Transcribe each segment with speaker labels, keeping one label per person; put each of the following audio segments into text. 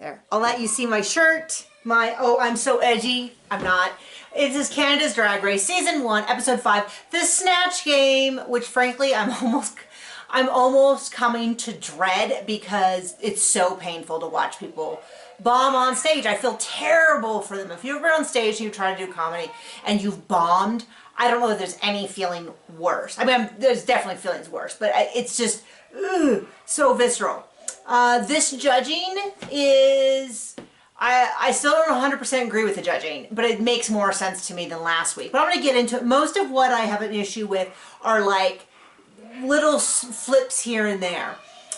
Speaker 1: There. I'll let you see my shirt. Oh, I'm so edgy. I'm not. It is Canada's Drag Race, Season 1, Episode 5, The Snatch Game, which frankly I'm almost coming to dread because it's so painful to watch people bomb on stage. I feel terrible for them. If you've been on stage and you try to do comedy and you've bombed, I don't know if there's any feeling worse. I mean, there's definitely feelings worse, but it's just so visceral. This judging is, I still don't 100% agree with the judging, but it makes more sense to me than last week. But I'm going to get into it. Most of what I have an issue with are like little flips here and there.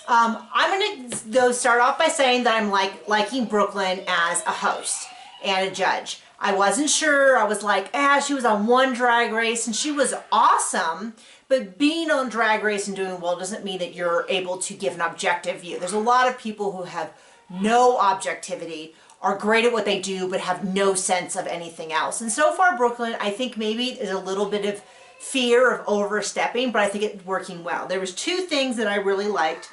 Speaker 1: I'm going to though start off by saying that I'm liking Brooklyn as a host and a judge. I wasn't sure. I was like, she was on one Drag Race and she was awesome. But being on Drag Race and doing well doesn't mean that you're able to give an objective view. There's a lot of people who have no objectivity, are great at what they do, but have no sense of anything else. And so far, Brooklyn, I think maybe is a little bit of fear of overstepping, but I think it's working well. There was two things that I really liked.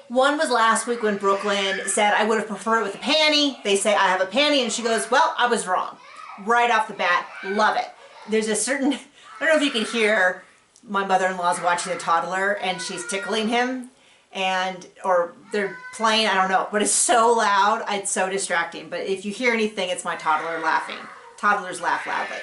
Speaker 1: One was last week when Brooklyn said, I would have preferred it with a panty. They say, I have a panty, and she goes, well, I was wrong. Right off the bat, love it. There's a certain, I don't know if you can hear, my mother-in-law's watching a toddler, and she's tickling him, or they're playing, I don't know, but it's so loud, it's so distracting. But if you hear anything, it's my toddler laughing. Toddlers laugh loudly.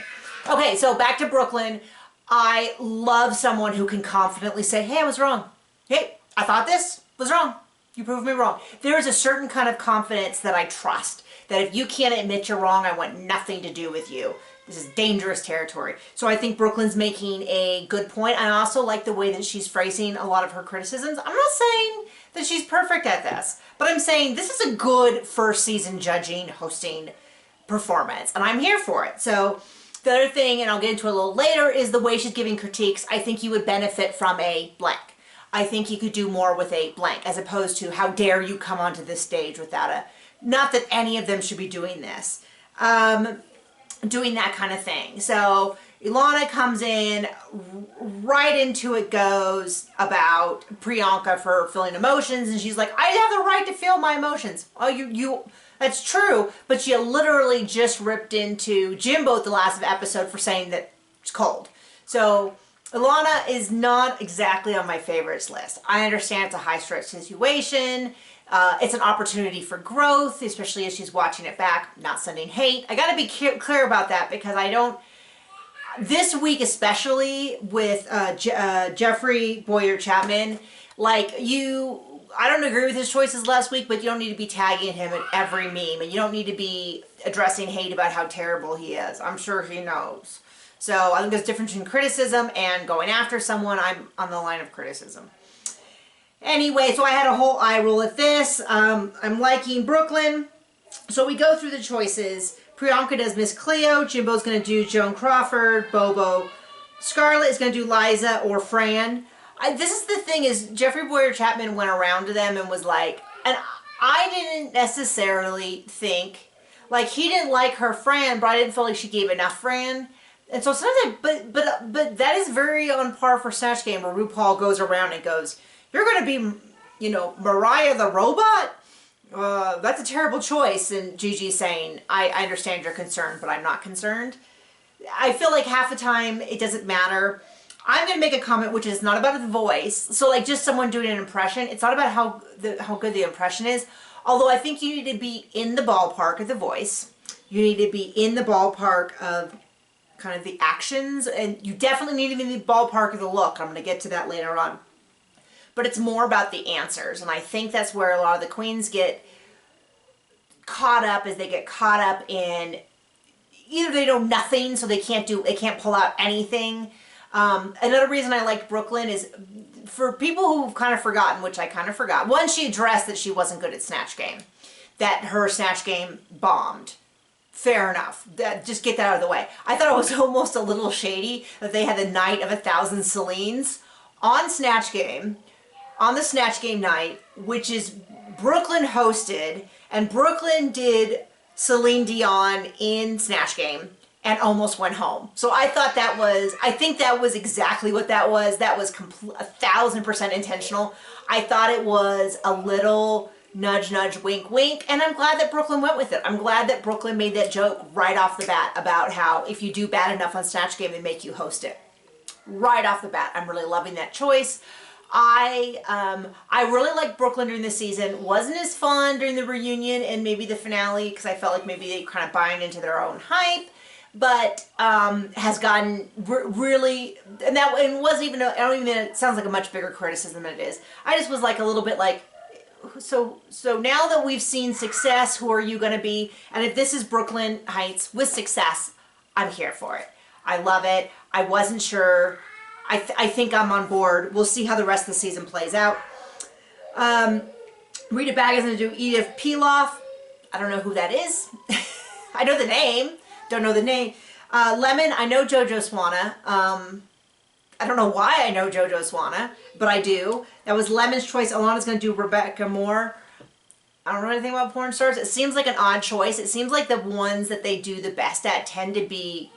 Speaker 1: Okay, so back to Brooklyn. I love someone who can confidently say, hey, I was wrong. Hey, I thought this was wrong. You proved me wrong. There is a certain kind of confidence that I trust, that if you can't admit you're wrong, I want nothing to do with you. This is dangerous territory. So I think Brooklyn's making a good point. I also like the way that she's phrasing a lot of her criticisms. I'm not saying that she's perfect at this, but I'm saying this is a good first season judging, hosting performance, and I'm here for it. So the other thing, and I'll get into it a little later, is the way she's giving critiques. I think you would benefit from a blank. I think you could do more with a blank, as opposed to how dare you come onto this stage without a, not that any of them should be doing this. Doing that kind of thing. So Ilana comes in, right into it goes about Priyanka for feeling emotions, and she's like, I have the right to feel my emotions. Oh, that's true, but you literally just ripped into Jimbo the last episode for saying that it's cold. So Ilana is not exactly on my favorites list. I understand it's a high-stress situation. It's an opportunity for growth, especially as she's watching it back, not sending hate. I got to be clear about that because this week especially with Jeffrey Boyer-Chapman, I don't agree with his choices last week, but you don't need to be tagging him in every meme, and you don't need to be addressing hate about how terrible he is. I'm sure he knows. So I think there's a difference between criticism and going after someone. I'm on the line of criticism. Anyway, so I had a whole eye roll at this. I'm liking Brooklyn. So we go through the choices. Priyanka does Miss Cleo. Jimbo's going to do Joan Crawford. Bobo. Scarlett is going to do Liza or Fran. This is the thing is, Jeffrey Boyer-Chapman went around to them and was like, and I didn't necessarily think, he didn't like her Fran, but I didn't feel like she gave enough Fran. And so sometimes, but that is very on par for Snatch Game, where RuPaul goes around and goes, you're going to be, Mariah the robot? That's a terrible choice. And Gigi's saying, I understand your concern, but I'm not concerned. I feel like half the time it doesn't matter. I'm going to make a comment which is not about the voice. So just someone doing an impression. It's not about how good the impression is. Although I think you need to be in the ballpark of the voice. You need to be in the ballpark of kind of the actions. And you definitely need to be in the ballpark of the look. I'm going to get to that later on. But it's more about the answers. And I think that's where a lot of the queens get caught up, as they get caught up in either they know nothing, so they can't pull out anything. Another reason I liked Brooklyn is for people who've kind of forgotten, which I kind of forgot. One, she addressed that she wasn't good at Snatch Game, that her Snatch Game bombed. Fair enough. Just get that out of the way. I thought it was almost a little shady that they had the night of 1,000 Celines on Snatch Game, on the Snatch Game night, which is Brooklyn hosted, and Brooklyn did Celine Dion in Snatch Game and almost went home. So I thought I think that was exactly what that was. That was 1,000% intentional. I thought it was a little nudge, nudge, wink, wink. And I'm glad that Brooklyn went with it. I'm glad that Brooklyn made that joke right off the bat about how if you do bad enough on Snatch Game, they make you host it. Right off the bat, I'm really loving that choice. I really liked Brooklyn during the season. Wasn't as fun during the reunion and maybe the finale because I felt like maybe they kind of buying into their own hype. But has gotten really, and wasn't even, I don't even, it sounds like a much bigger criticism than it is. I just was like a little bit like, so now that we've seen success, who are you going to be? And if this is Brooklyn Heights with success, I'm here for it. I love it. I wasn't sure. I think I'm on board. We'll see how the rest of the season plays out. Rita Bag is going to do Edith Piaf. I don't know who that is. I know the name. Don't know the name. Lemon, I know Jojo Swana. I don't know why I know Jojo Swana, but I do. That was Lemon's choice. Alana's going to do Rebecca Moore. I don't know anything about porn stars. It seems like an odd choice. It seems like the ones that they do the best at tend to be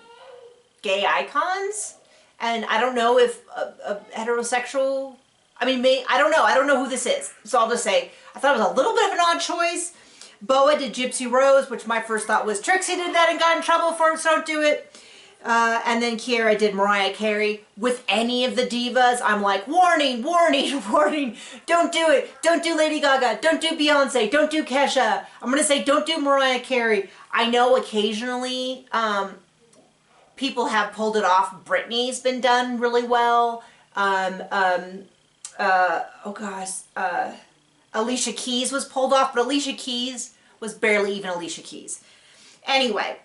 Speaker 1: gay icons. And I don't know if a heterosexual, I mean, I don't know. I don't know who this is. So I'll just say, I thought it was a little bit of an odd choice. Boa did Gypsy Rose, which my first thought was Trixie did that and got in trouble for it, so don't do it. And then Kiara did Mariah Carey. With any of the divas, I'm like, warning, warning, warning. Don't do it. Don't do Lady Gaga. Don't do Beyonce. Don't do Kesha. I'm going to say don't do Mariah Carey. I know occasionally people have pulled it off. Britney's been done really well. Alicia Keys was pulled off, but Alicia Keys was barely even Alicia Keys. Anyway,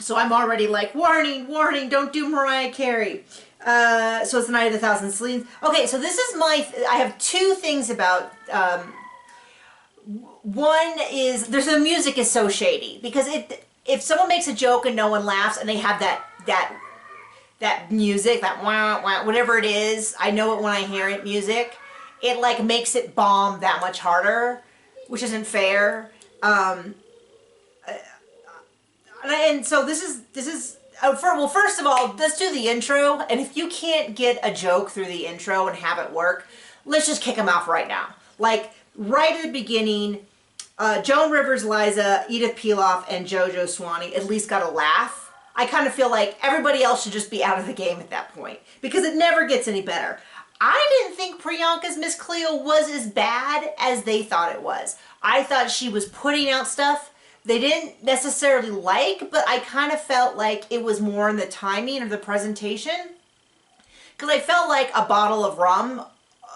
Speaker 1: so I'm already like, warning, warning, don't do Mariah Carey. So it's the Night of the Thousand Sleeves. Okay, so this is I have two things about, one is, the music is so shady, because if someone makes a joke and no one laughs, and they have that music, that wah, wah, whatever it is, I know it when I hear it, music, it like makes it bomb that much harder, which isn't fair. And so this is well, first of all, let's do the intro. And if you can't get a joke through the intro and have it work, let's just kick them off right now. Like right at the beginning, Joan Rivers, Liza, Edith Piaf, and JoJo Swanee at least got a laugh. I kind of feel like everybody else should just be out of the game at that point because it never gets any better. I didn't think Priyanka's Miss Cleo was as bad as they thought it was. I thought she was putting out stuff they didn't necessarily like, but I kind of felt like it was more in the timing of the presentation. Because I felt like a bottle of rum,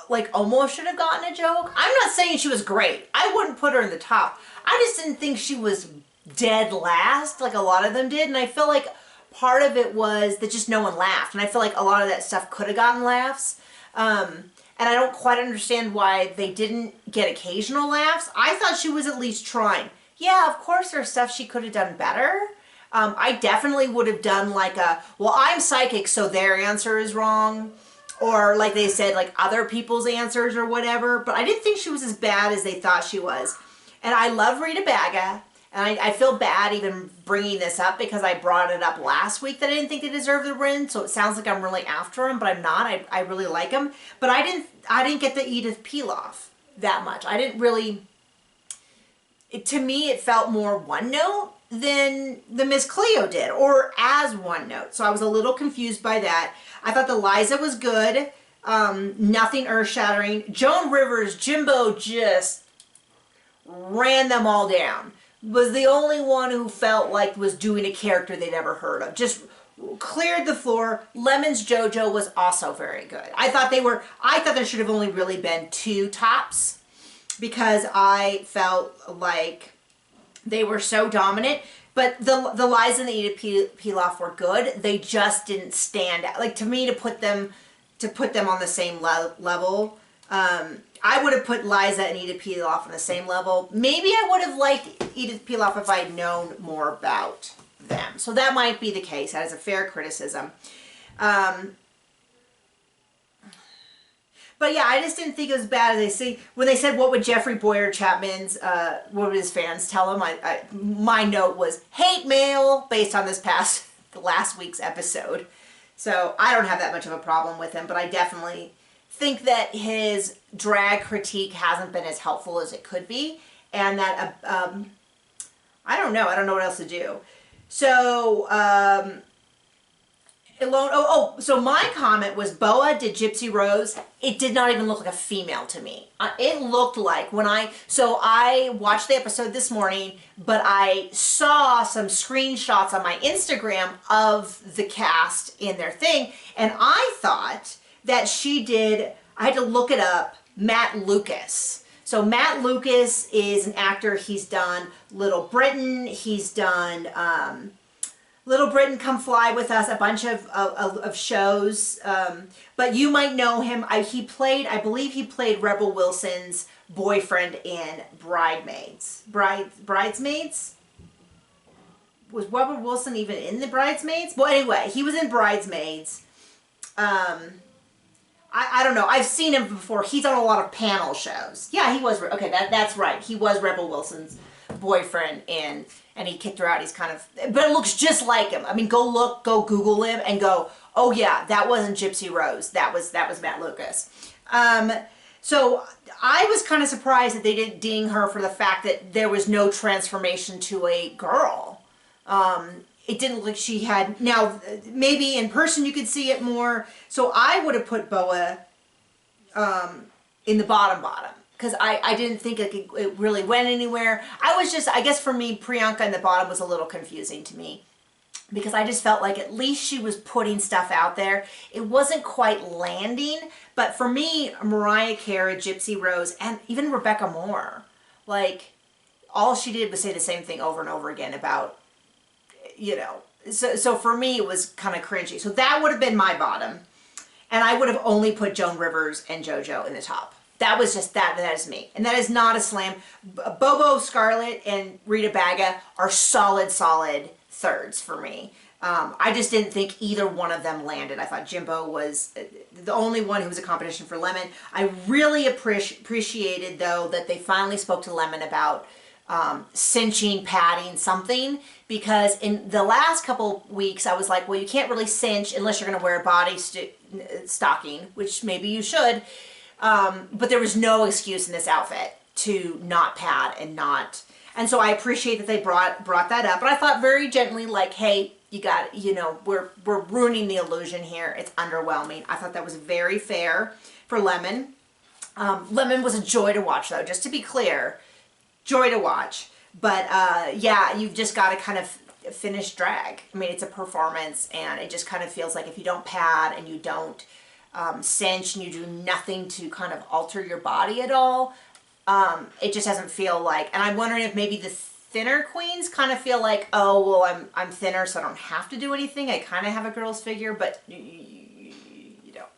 Speaker 1: like, almost should have gotten a joke. I'm not saying she was great. I wouldn't put her in the top. I just didn't think she was dead last, like a lot of them did. And I feel like part of it was that just no one laughed. And I feel like a lot of that stuff could have gotten laughs. And I don't quite understand why they didn't get occasional laughs. I thought she was at least trying. Yeah, of course there's stuff she could have done better. I definitely would have done like well, I'm psychic, so their answer is wrong. Or like they said, like other people's answers or whatever. But I didn't think she was as bad as they thought she was. And I love Rita Baga. And I feel bad even bringing this up because I brought it up last week that I didn't think they deserved the win. So it sounds like I'm really after them, but I'm not. I really like them. But I didn't get the Edith Piaf that much. I didn't really... to me, it felt more one note than the Miss Cleo did, or as one note. So I was a little confused by that. I thought the Liza was good. Nothing earth-shattering. Joan Rivers, Jimbo just ran them all down. Was the only one who felt like was doing a character they'd ever heard of. Just cleared the floor. Lemon's JoJo was also very good. I thought there should have only really been 2 tops because I felt like they were so dominant. But the Liza and the Edith Piaf were good. They just didn't stand out. Like, to me, to put them on the same level, I would have put Liza and Edith Piaf on the same level. Maybe I would have liked Edith Piaf if I had known more about them. So that might be the case. That is a fair criticism. But yeah, I just didn't think it was bad as they see. When they said, what would Jeffrey Boyer Chapman's, what would his fans tell him? My note was hate mail based on last week's episode. So I don't have that much of a problem with him, but I definitely think that his drag critique hasn't been as helpful as it could be, and that I don't know what else to do. So so my comment was Boa did Gypsy Rose. It did not even look like a female to me. It looked like so I watched the episode this morning, but I saw some screenshots on my Instagram of the cast in their thing, and I thought that she did, I had to look it up, Matt Lucas. So Matt Lucas is an actor. He's done Little Britain. He's done Little Britain, Come Fly With Us, a bunch of shows. But you might know him. I believe he played Rebel Wilson's boyfriend in Bridesmaids. Bridesmaids? Was Rebel Wilson even in the Bridesmaids? Well, anyway, he was in Bridesmaids. I don't know. I've seen him before. He's on a lot of panel shows. Yeah, he was. Okay, that's right. He was Rebel Wilson's boyfriend and he kicked her out. He's kind of, but it looks just like him. I mean, go Google him and go, oh yeah, that wasn't Gypsy Rose. That was Matt Lucas. So I was kind of surprised that they didn't ding her for the fact that there was no transformation to a girl. It didn't look like she had, now maybe in person you could see it more. So I would have put Boa in the bottom, because I didn't think it really went anywhere. I guess for me, Priyanka in the bottom was a little confusing to me, because I just felt like at least she was putting stuff out there. It wasn't quite landing, but for me, Mariah Carey, Gypsy Rose, and even Rebecca Moore, like, all she did was say the same thing over and over again about, so for me, it was kind of cringy. So that would have been my bottom, and I would have only put Joan Rivers and JoJo in the top. That was just that is me. And that is not a slam. Bobo Scarlett and Rita Baga are solid thirds for me. I just didn't think either one of them landed. I thought Jimbo was the only one who was a competition for Lemon. I really appreciated, though, that they finally spoke to Lemon about cinching, padding, something, because in the last couple weeks I was like, well, you can't really cinch unless you're going to wear a body stocking, which maybe you should. But there was no excuse in this outfit to not pad and so I appreciate that they brought that up, but I thought very gently, like, hey, you got, we're ruining the illusion here. It's underwhelming. I thought that was very fair for Lemon. Lemon was a joy to watch, though, just to be clear, joy to watch. But yeah, you've just got to kind of finish drag. I mean, it's a performance, and it just kind of feels like if you don't pad and you don't cinch and you do nothing to kind of alter your body at all, it just doesn't feel like, and I'm wondering if maybe the thinner queens kind of feel like, oh, well, I'm thinner, so I don't have to do anything. I kind of have a girl's figure, but you don't.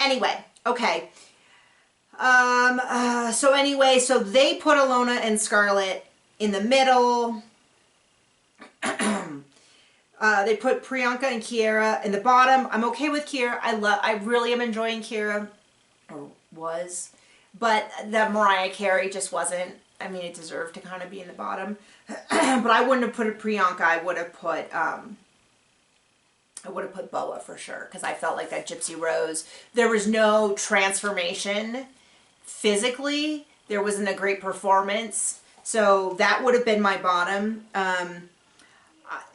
Speaker 1: Anyway, okay. So anyway, so they put Alona and Scarlett in the middle. They put Priyanka and Kiera in the bottom. I'm okay with Kiera. I really am enjoying Kiera, or was, but that Mariah Carey just wasn't. I mean, it deserved to kind of be in the bottom, but I wouldn't have put it Priyanka. I would have put Boa for sure, because I felt like that Gypsy Rose, there was no transformation physically. There wasn't a great performance, so that would have been my bottom.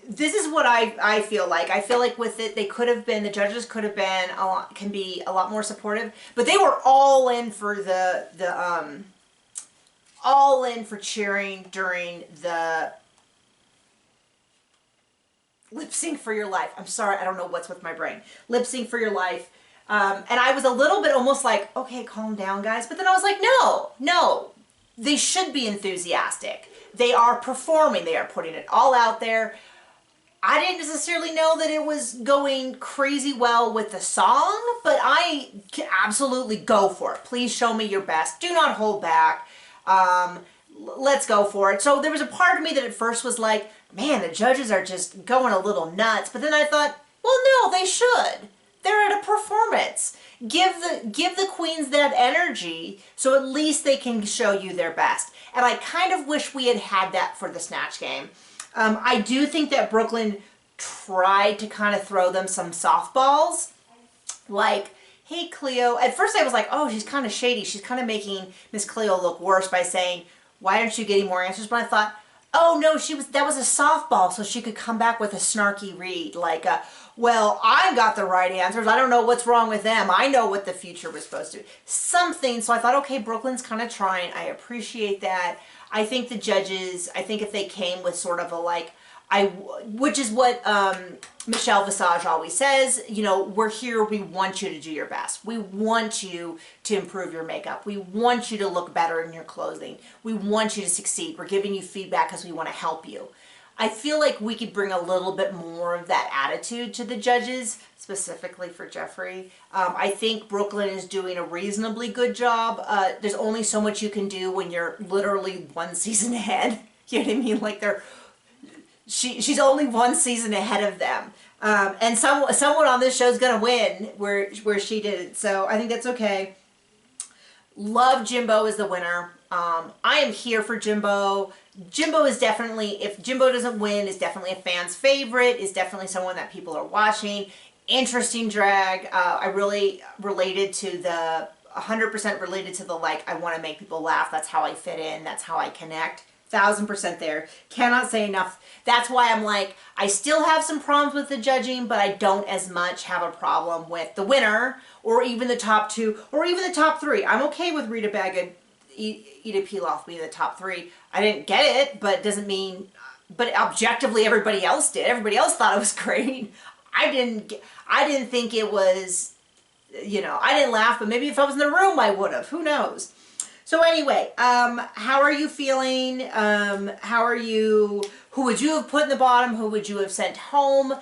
Speaker 1: This is what I feel like. I feel like with it, they could have been, the judges could have been can be a lot more supportive, but they were all in for all in for cheering during the Lip Sync for Your Life. I'm sorry, I don't know what's with my brain. Lip Sync for Your Life. And I was a little bit almost like, okay, calm down, guys. But then I was like, no, they should be enthusiastic. They are performing. They are putting it all out there. I didn't necessarily know that it was going crazy well with the song, but I can absolutely go for it. Please show me your best. Do not hold back. Let's go for it. So there was a part of me that at first was like, man, the judges are just going a little nuts. But then I thought, well, no, they should. They're at a performance. Give the queens that energy, so at least they can show you their best. And I kind of wish we had had that for the Snatch Game. I do think that Brooklyn tried to kind of throw them some softballs, like, hey, Cleo. At first I was like, oh, she's kind of shady. She's kind of making Miss Cleo look worse by saying, why aren't you getting more answers? But I thought, oh no, that was a softball, so she could come back with a snarky read, like, well, I got the right answers. I don't know what's wrong with them. I know what the future was supposed to be. Something. So I thought, okay, Brooklyn's kind of trying. I appreciate that. I think the judges, I think if they came with sort of a like, which is what Michelle Visage always says, you know, we're here, we want you to do your best. We want you to improve your makeup. We want you to look better in your clothing. We want you to succeed. We're giving you feedback because we want to help you. I feel like we could bring a little bit more of that attitude to the judges, specifically for Jeffrey. I think Brooklyn is doing a reasonably good job. There's only so much you can do when you're literally one season ahead. You know what I mean? Like she's only one season ahead of them. And someone on this show is going to win where she didn't. So I think that's okay. Love Jimbo as the winner. I am here for Jimbo. Jimbo is definitely, if Jimbo doesn't win, is definitely a fan's favorite, is definitely someone that people are watching. Interesting drag. I really related to 100% related to the, like, I want to make people laugh. That's how I fit in. That's how I connect. 1000% there. Cannot say enough. That's why I'm like, I still have some problems with the judging, but I don't as much have a problem with the winner, or even the top 2, or even the top 3. I'm okay with Rita Baga, Ida Piloff being the top 3. I didn't get it, but it doesn't mean, but objectively everybody else did. Everybody else thought it was great. I didn't think it was, you know, I didn't laugh, but maybe if I was in the room I would have. Who knows? So anyway, how are you feeling? Who would you have put in the bottom? Who would you have sent home?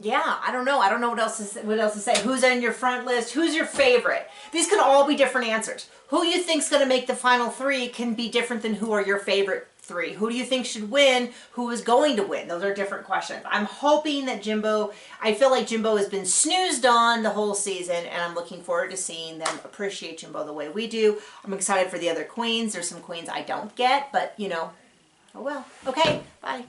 Speaker 1: Yeah, I don't know. I don't know what else to say. Who's on your front list? Who's your favorite? These can all be different answers. Who you think's going to make the final 3 can be different than who are your favorite 3. Who do you think should win? Who is going to win? Those are different questions. I'm hoping that Jimbo, I feel like Jimbo has been snoozed on the whole season, and I'm looking forward to seeing them appreciate Jimbo the way we do. I'm excited for the other queens. There's some queens I don't get, but you know, oh well. Okay, bye.